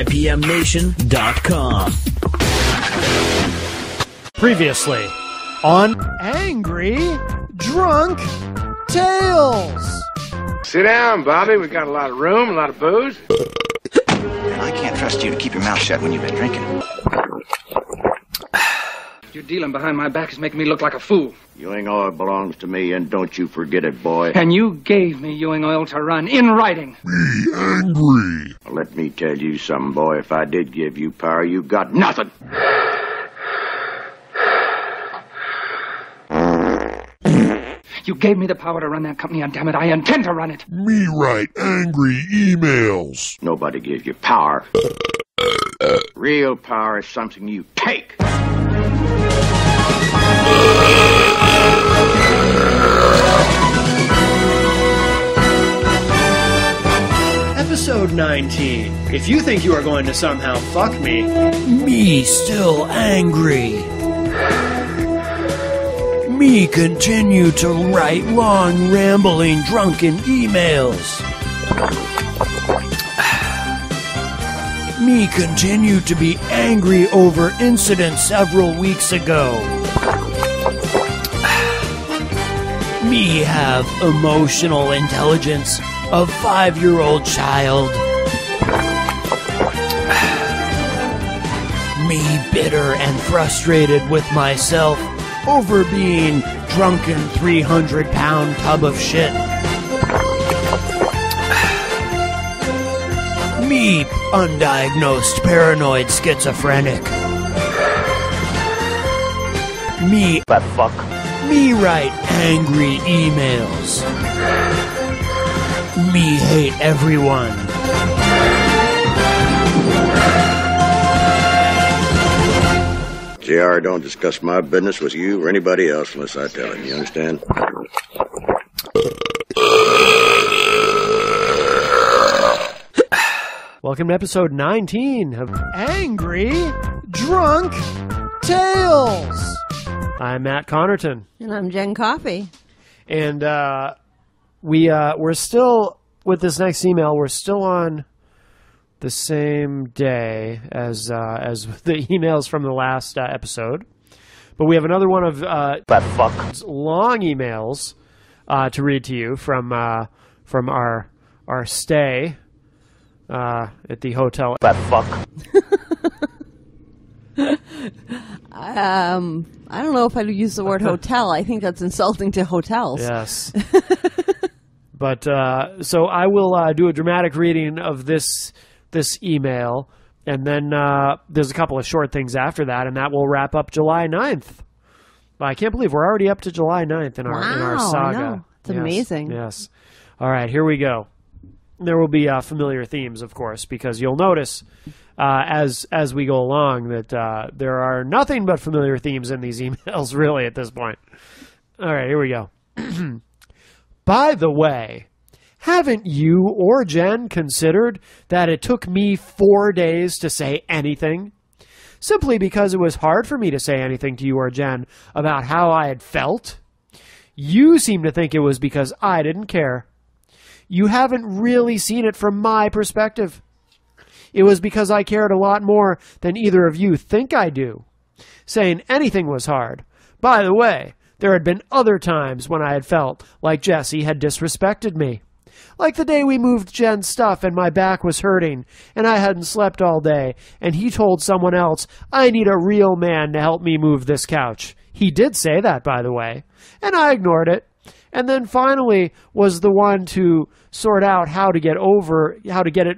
IPMNation.com. Previously on Angry Drunk Tales. Sit down, Bobby. We got a lot of room, a lot of booze. I can't trust you to keep your mouth shut when you've been drinking. Your dealing behind my back is making me look like a fool. Ewing Oil belongs to me, and don't you forget it, boy. And you gave me Ewing Oil to run in writing. Be angry. Let me tell you something, boy. If I did give you power, you got nothing. You gave me the power to run that company, and damn it, I intend to run it. Me write angry emails. Nobody gives you power. Real power is something you take. Episode 19. If you think you are going to somehow fuck me, Me still angry. Me continue to write long, rambling, drunken emails. Me continue to be angry over incident several weeks ago. Me have emotional intelligence of 5-year-old child. Me bitter and frustrated with myself over being drunken 300-pound tub of shit. Me undiagnosed paranoid schizophrenic. Me But fuck. Me write angry emails. Me hate everyone. JR, don't discuss my business with you or anybody else unless I tell him. You understand? welcome to episode 19 of Angry Drunk Tales. I'm Matt Connerton. And I'm Jen Coffey. And we're still, with this next email, we're still on the same day as the emails from the last episode. But we have another one of But fuck. long emails to read to you from our stay at the hotel. But fuck. I don't know if I'd use the word hotel. I think that's insulting to hotels. Yes. But so I will do a dramatic reading of this email, and then there's a couple of short things after that, and that will wrap up July 9th. I can't believe we're already up to July 9th in our saga. I know. It's Yes, amazing. Yes. All right, here we go. There will be familiar themes, of course, because you'll notice as we go along that there are nothing but familiar themes in these emails, really, at this point. All right, here we go. By the way, haven't you or Jen considered that it took me 4 days to say anything? Simply because it was hard for me to say anything to you or Jen about how I had felt? You seem to think it was because I didn't care. You haven't really seen it from my perspective. It was because I cared a lot more than either of you think I do. Saying anything was hard. By the way, there had been other times when I had felt like Jesse had disrespected me. Like the day we moved Jen's stuff and my back was hurting and I hadn't slept all day and he told someone else, I need a real man to help me move this couch. He did say that, by the way, and I ignored it. And then finally was the one to sort out how to get it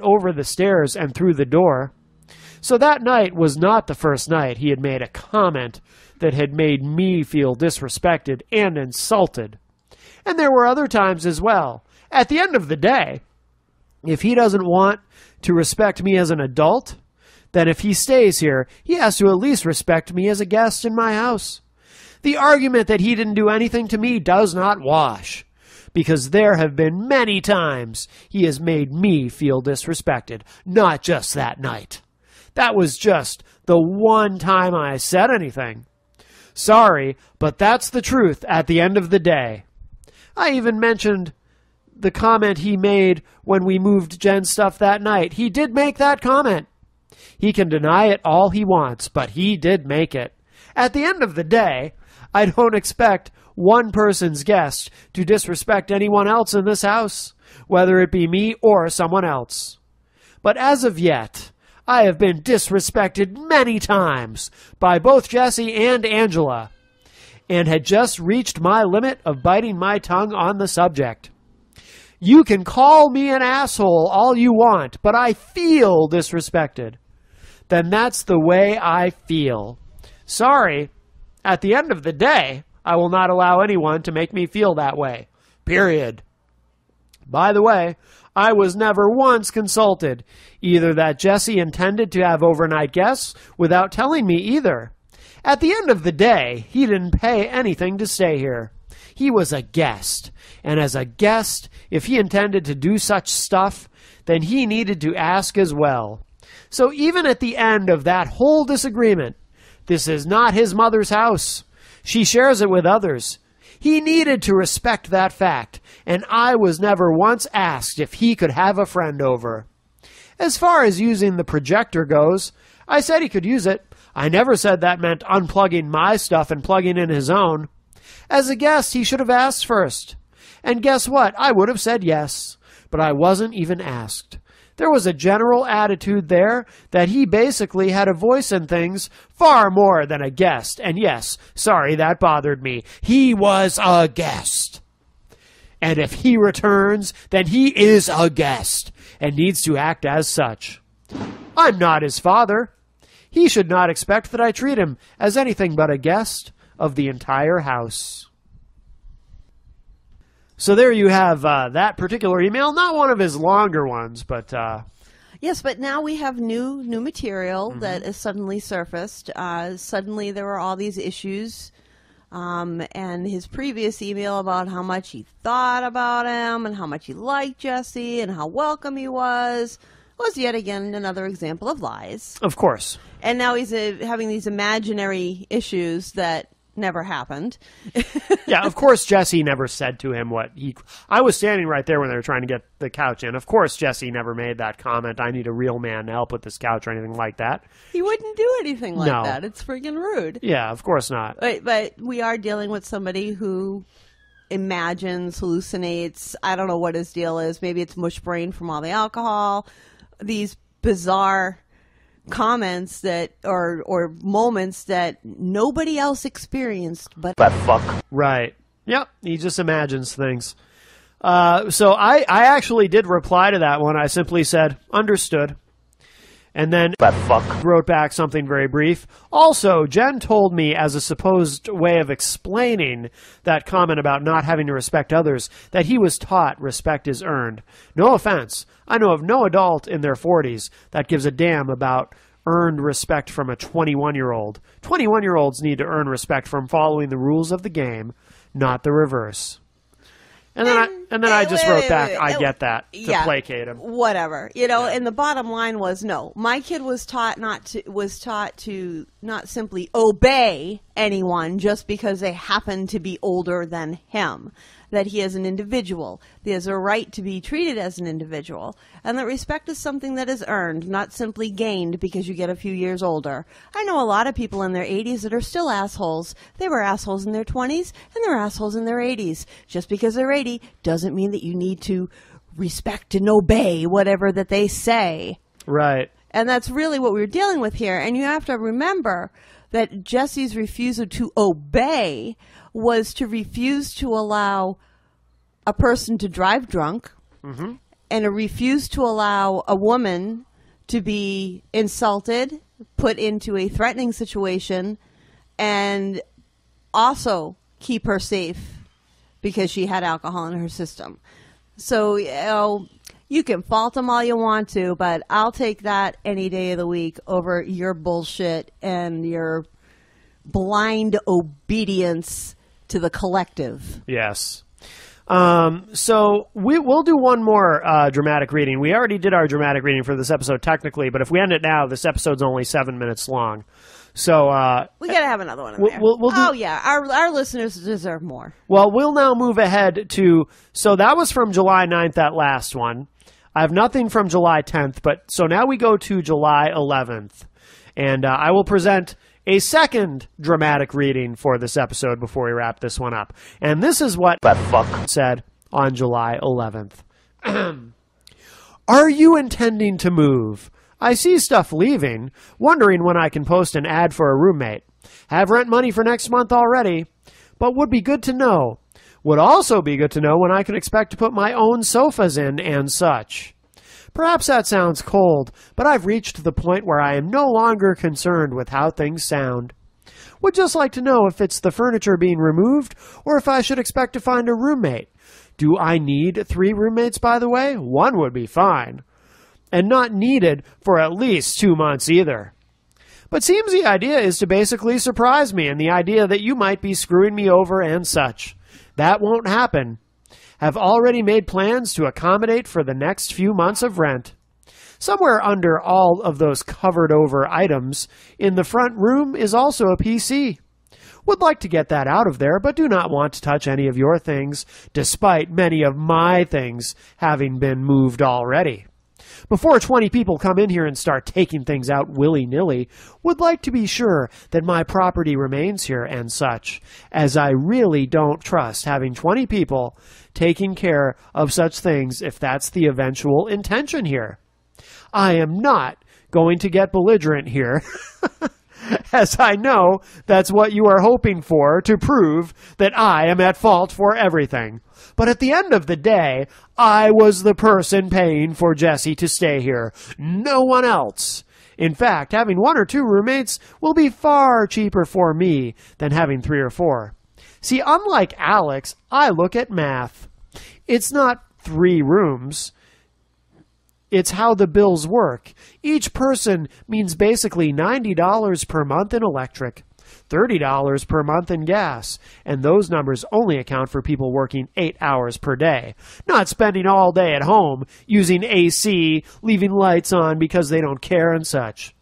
over the stairs and through the door. So that night was not the first night he had made a comment that had made me feel disrespected and insulted. And there were other times as well. At the end of the day, if he doesn't want to respect me as an adult, then if he stays here, he has to at least respect me as a guest in my house. The argument that he didn't do anything to me does not wash, because there have been many times he has made me feel disrespected, not just that night. That was just the one time I said anything. Sorry, but that's the truth at the end of the day. I even mentioned the comment he made when we moved Jen's stuff that night. He did make that comment. He can deny it all he wants, but he did make it. At the end of the day, I don't expect one person's guest to disrespect anyone else in this house, whether it be me or someone else. But as of yet, I have been disrespected many times by both Jesse and Angela, and had just reached my limit of biting my tongue on the subject. You can call me an asshole all you want, but I feel disrespected. Then that's the way I feel. Sorry. At the end of the day, I will not allow anyone to make me feel that way. Period. By the way, I was never once consulted, either that Jesse intended to have overnight guests without telling me either. At the end of the day, he didn't pay anything to stay here. He was a guest, and as a guest, if he intended to do such stuff, then he needed to ask as well. So even at the end of that whole disagreement, this is not his mother's house. She shares it with others. He needed to respect that fact, and I was never once asked if he could have a friend over. As far as using the projector goes, I said he could use it. I never said that meant unplugging my stuff and plugging in his own. As a guest, he should have asked first. And guess what? I would have said yes, but I wasn't even asked. There was a general attitude there that he basically had a voice in things far more than a guest. And yes, sorry, that bothered me. He was a guest. And if he returns, then he is a guest and needs to act as such. I'm not his father. He should not expect that I treat him as anything but a guest of the entire house. So there you have that particular email, not one of his longer ones, but... Yes, but now we have new material that has suddenly surfaced. Suddenly there were all these issues, and his previous email about how much he thought about him and how much he liked Jesse and how welcome he was yet again another example of lies. Of course. And now he's having these imaginary issues that never happened. Yeah, of course Jesse never said to him what he... I was standing right there when they were trying to get the couch in. Of course Jesse never made that comment, I need a real man to help with this couch or anything like that. He wouldn't do anything like that. It's friggin' rude. Yeah, of course not. But we are dealing with somebody who imagines, hallucinates. I don't know what his deal is. Maybe it's mush brain from all the alcohol. These bizarre comments that or moments that nobody else experienced but that fuck. Right. Yep. He just imagines things. So I actually did reply to that one. I simply said, understood. And then that fuck wrote back something very brief. Also, Jen told me as a supposed way of explaining that comment about not having to respect others, that he was taught respect is earned. No offense. I know of no adult in their 40s that gives a damn about earned respect from a 21-year-old. 21-year-olds need to earn respect from following the rules of the game, not the reverse. And then I just wrote back, I get that, to placate him. Whatever. And the bottom line was, no. My kid was taught to not simply obey anyone just because they happen to be older than him. That he is an individual. He has a right to be treated as an individual. And that respect is something that is earned, not simply gained because you get a few years older. I know a lot of people in their 80s that are still assholes. They were assholes in their 20s, and they're assholes in their 80s. Just because they're 80 doesn't mean that you need to respect and obey whatever that they say. Right. And that's really what we're dealing with here. And you have to remember that Jesse's refusal to obey was to refuse to allow a person to drive drunk and refuse to allow a woman to be insulted, put into a threatening situation, and also keep her safe because she had alcohol in her system. So, you can fault them all you want to, but I'll take that any day of the week over your bullshit and your blind obedience to the collective. Yes. So we'll do one more dramatic reading. We already did our dramatic reading for this episode technically, but if we end it now, this episode's only 7 minutes long. So we got to have another one in there. We'll do, our listeners deserve more. Well, we'll now move ahead to, so that was from July 9th, that last one. I have nothing from July 10th, but so now we go to July 11th. And I will present a second dramatic reading for this episode before we wrap this one up. And this is what that fuck said on July 11th. Are you intending to move? I see stuff leaving, wondering when I can post an ad for a roommate. Have rent money for next month already, but would be good to know. Would also be good to know when I can expect to put my own sofas in and such. Perhaps that sounds cold, but I've reached the point where I am no longer concerned with how things sound. Would just like to know if it's the furniture being removed, or if I should expect to find a roommate. Do I need 3 roommates, by the way? 1 would be fine. And not needed for at least 2 months either. But seems the idea is to basically surprise me, and the idea that you might be screwing me over and such. That won't happen. Have already made plans to accommodate for the next few months of rent. Somewhere under all of those covered over items, in the front room is also a PC. Would like to get that out of there, but do not want to touch any of your things, despite many of my things having been moved already. Before 20 people come in here and start taking things out willy-nilly, would like to be sure that my property remains here and such, as I really don't trust having 20 people taking care of such things if that's the eventual intention here. I am not going to get belligerent here, as I know that's what you are hoping for to prove that I am at fault for everything. But at the end of the day, I was the person paying for Jesse to stay here, no one else. In fact, having 1 or 2 roommates will be far cheaper for me than having 3 or 4. See, unlike Alex, I look at math. It's not 3 rooms. It's how the bills work. Each person means basically $90 per month in electric, $30 per month in gas, and those numbers only account for people working 8 hours per day, not spending all day at home using AC, leaving lights on because they don't care and such.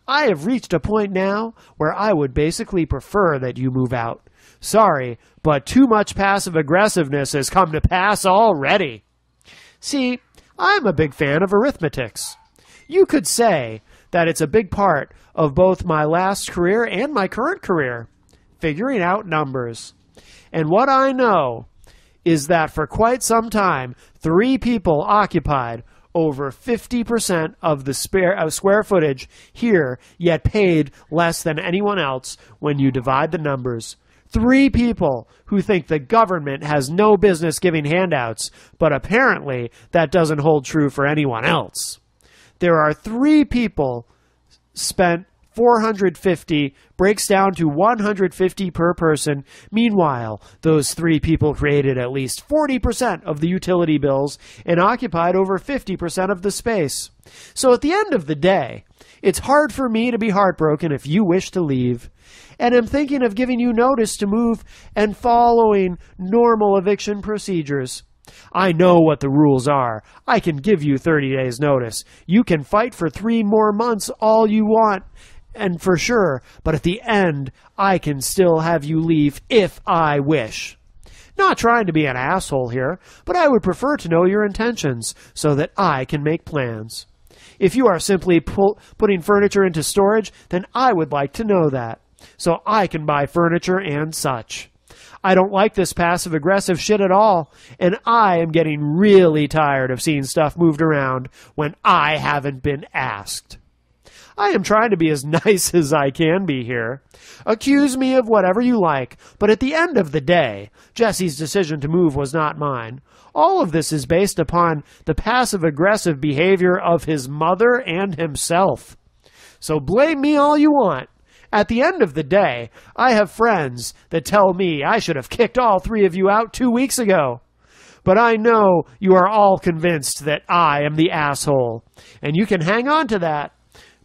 I have reached a point now where I would basically prefer that you move out. Sorry, but too much passive aggressiveness has come to pass already. See, I'm a big fan of arithmetics. You could say that it's a big part of both my last career and my current career, figuring out numbers. And what I know is that for quite some time, 3 people occupied over 50% of the square footage here, yet paid less than anyone else when you divide the numbers. 3 people who think the government has no business giving handouts, but apparently that doesn't hold true for anyone else. There are 3 people spent $450, breaks down to $150 per person. Meanwhile, those 3 people created at least 40% of the utility bills and occupied over 50% of the space. So at the end of the day, it's hard for me to be heartbroken if you wish to leave. And I'm thinking of giving you notice to move and following normal eviction procedures. I know what the rules are. I can give you 30 days notice. You can fight for 3 more months all you want, and for sure, but at the end, I can still have you leave if I wish. Not trying to be an asshole here, but I would prefer to know your intentions so that I can make plans. If you are simply putting furniture into storage, then I would like to know that, so I can buy furniture and such. I don't like this passive-aggressive shit at all, and I am getting really tired of seeing stuff moved around when I haven't been asked. I am trying to be as nice as I can be here. Accuse me of whatever you like, but at the end of the day, Jesse's decision to move was not mine. All of this is based upon the passive-aggressive behavior of his mother and himself. So blame me all you want. At the end of the day, I have friends that tell me I should have kicked all 3 of you out 2 weeks ago. But I know you are all convinced that I am the asshole, and you can hang on to that.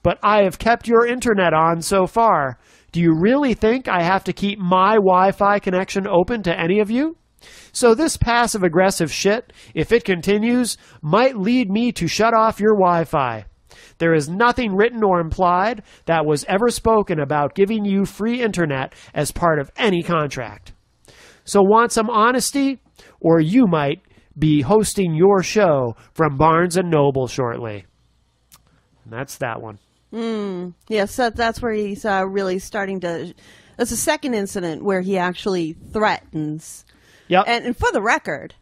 But I have kept your internet on so far. Do you really think I have to keep my Wi-Fi connection open to any of you? So this passive-aggressive shit, if it continues, might lead me to shut off your Wi-Fi. There is nothing written or implied that was ever spoken about giving you free internet as part of any contract. So want some honesty? Or you might be hosting your show from Barnes & Noble shortly. And that's that one. Yes, that's where he's really starting to... That's the second incident where he actually threatens. Yep. And for the record,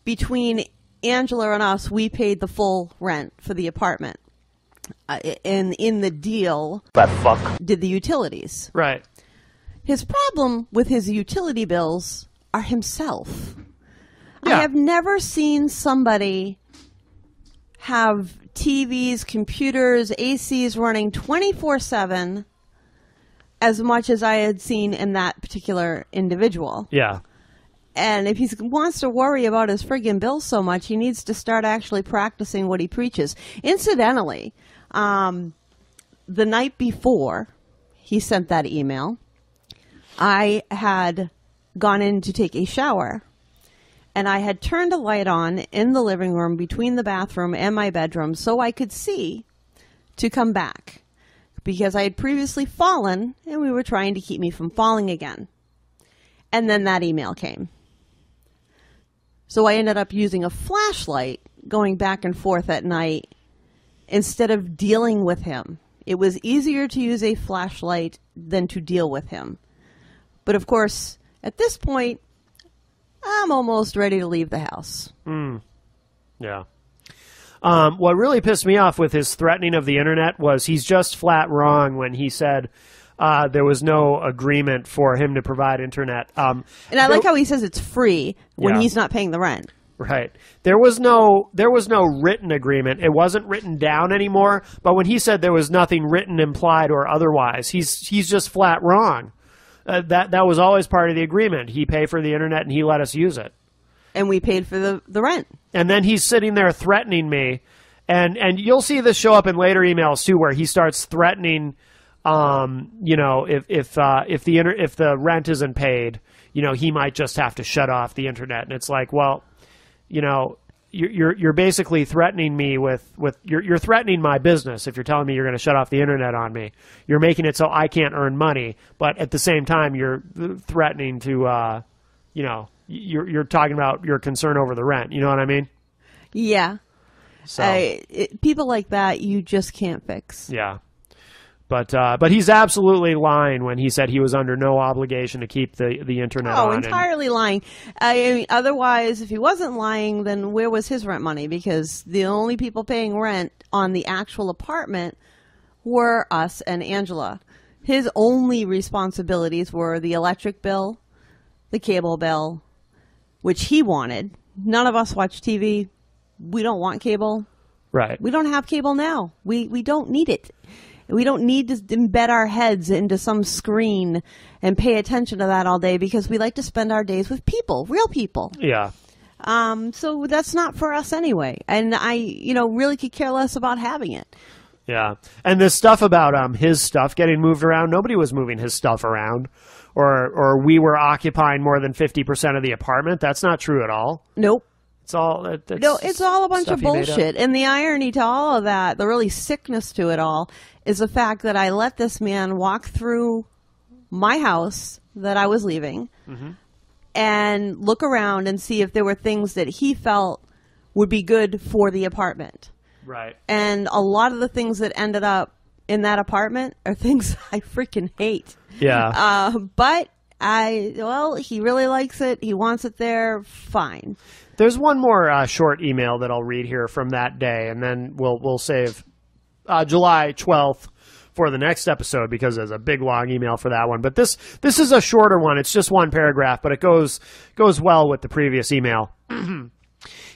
between Angela and us, we paid the full rent for the apartment. And in the deal, That fuck. did the utilities. Right. His problem with his utility bills are himself. Yeah. I have never seen somebody have TVs, computers, ACs running 24/7 as much as I had seen in that particular individual. Yeah. And if he wants to worry about his friggin' bills so much, he needs to start actually practicing what he preaches. Incidentally, the night before he sent that email, I had gone in to take a shower, and I had turned a light on in the living room between the bathroom and my bedroom so I could see to come back, because I had previously fallen, and we were trying to keep me from falling again. And then that email came. So I ended up using a flashlight going back and forth at night instead of dealing with him. It was easier to use a flashlight than to deal with him. But of course, at this point, I'm almost ready to leave the house. Yeah. What really pissed me off with his threatening of the internet was he's just flat wrong when he said there was no agreement for him to provide internet. And I like how he says it's free when Yeah. he's not paying the rent. Right. There was no written agreement. It wasn't written down anymore. But when he said there was nothing written, implied, or otherwise, he's just flat wrong. That was always part of the agreement. He paid for the internet and he let us use it. And we paid for the rent. And then he's sitting there threatening me, and you'll see this show up in later emails too, where he starts threatening, if the rent isn't paid, he might just have to shut off the internet. And it's like, well, you're basically threatening me with you're threatening my business if you're telling me you're going to shut off the internet on me. You're making it so I can't earn money, but at the same time you're threatening to, you're talking about your concern over the rent. You know what I mean? Yeah. So People like that you just can't fix. yeah. But he's absolutely lying when he said he was under no obligation to keep the internet Oh, on. entirely lying. I mean, otherwise, if he wasn't lying, then where was his rent money? Because the only people paying rent on the actual apartment were us and Angela. His only responsibilities were the electric bill, the cable bill, which he wanted. None of us watch TV. We don't want cable. Right. We don't have cable now. We don't need it. We don't need to embed our heads into some screen and pay attention to that all day because we like to spend our days with people, real people. Yeah. So that's not for us anyway. And I, really could care less about having it. Yeah. And this stuff about his stuff getting moved around, nobody was moving his stuff around. Or we were occupying more than 50% of the apartment. That's not true at all. Nope. It's all No, it's all a bunch of stuff he made up. bullshit. And the irony to all of that, the really sickness to it all, is the fact that I let this man walk through my house that I was leaving and look around and see if there were things that he felt would be good for the apartment. Right. And a lot of the things that ended up in that apartment are things I freaking hate. Yeah. But he really likes it. He wants it there. Fine. There's one more short email that I'll read here from that day, and then we'll save July 12th for the next episode because there's a big long email for that one. But this is a shorter one. It's just one paragraph, but it goes well with the previous email.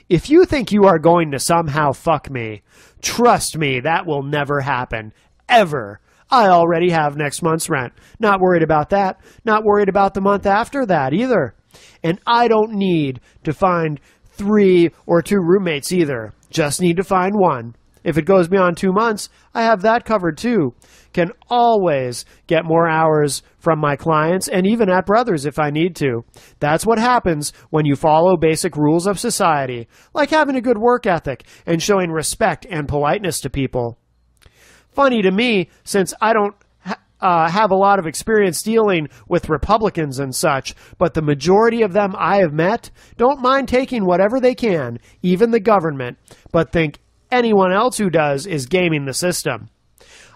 If you think you are going to somehow fuck me, trust me, that will never happen. Ever. I already have next month's rent. Not worried about that. Not worried about the month after that either. And I don't need to find 3 or 2 roommates either. Just need to find one. If it goes beyond 2 months, I have that covered too. Can always get more hours from my clients and even at Brothers if I need to. That's what happens when you follow basic rules of society, like having a good work ethic and showing respect and politeness to people. Funny to me, since I don't have a lot of experience dealing with Republicans and such, but the majority of them I have met don't mind taking whatever they can, even the government, but think anyone else who does is gaming the system.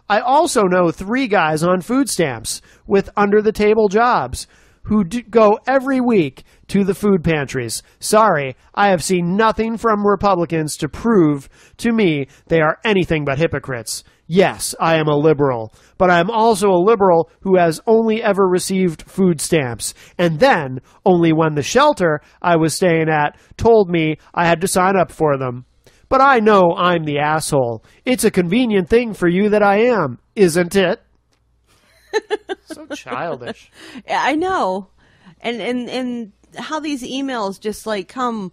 I also know 3 guys on food stamps with under-the-table jobs who go every week to the food pantries. Sorry, I have seen nothing from Republicans to prove to me they are anything but hypocrites. Yes, I am a liberal, but I am also a liberal who has only ever received food stamps, and then only when the shelter I was staying at told me I had to sign up for them. But I know I'm the asshole. It's a convenient thing for you that I am, isn't it? So childish. Yeah, I know. And how these emails just like come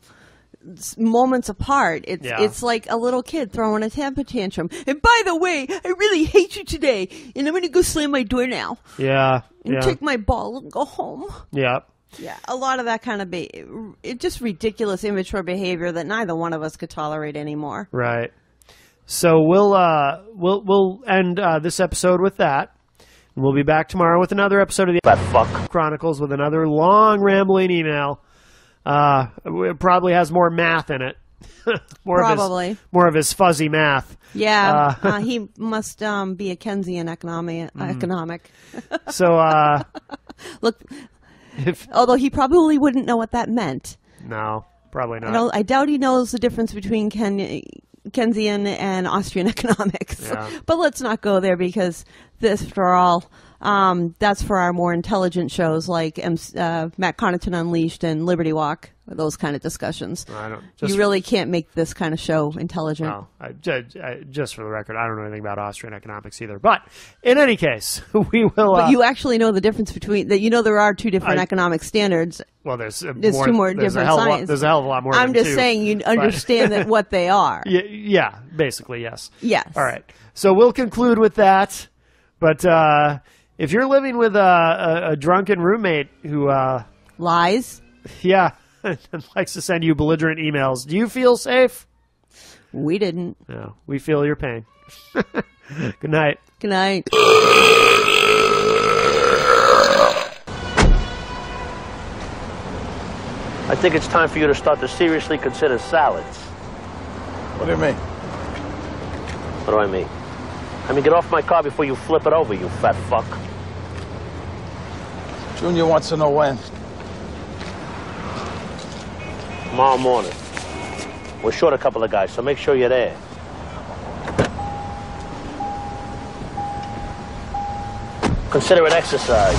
moments apart. It's like a little kid throwing a temper tantrum. And by the way, I really hate you today, and I'm going to go slam my door now. Yeah. And take my ball and go home. Yeah. Yeah, a lot of that kind of it's just ridiculous, immature behavior that neither one of us could tolerate anymore. Right. So we'll end this episode with that. And we'll be back tomorrow with another episode of the Fat fuck Chronicles with another long rambling email. It probably has more math in it. Probably more of his fuzzy math. Yeah, he must be a Keynesian economic. So look. Although he probably wouldn't know what that meant. No, probably not. I doubt he knows the difference between Keynesian and Austrian economics. Yeah. But let's not go there because this, after all, that's for our more intelligent shows like Matt Connaughton Unleashed and Liberty Walk, those kind of discussions. You really can't make this kind of show intelligent. No, just for the record, I don't know anything about Austrian economics either. But in any case, we will... But you actually know the difference between... there are 2 different economic standards. Well, there's 2 more different science. There's a hell of a lot more I'm than just 2, saying you understand what they are. Yeah, basically, yes. Yes. All right. So we'll conclude with that. But if you're living with a drunken roommate who... lies? Yeah. And likes to send you belligerent emails. Do you feel safe? We didn't. No, we feel your pain. Good night. Good night. I think it's time for you to start to seriously consider salads. What do you mean? What do I mean? I mean, get off my car before you flip it over, you fat fuck. Junior wants to know when. Tomorrow morning. We're short a couple of guys, so make sure you're there. Consider it exercise.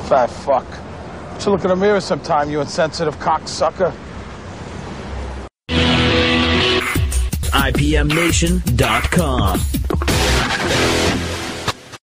Fat fuck. Should look in the mirror sometime, you insensitive cocksucker. IPMNation.com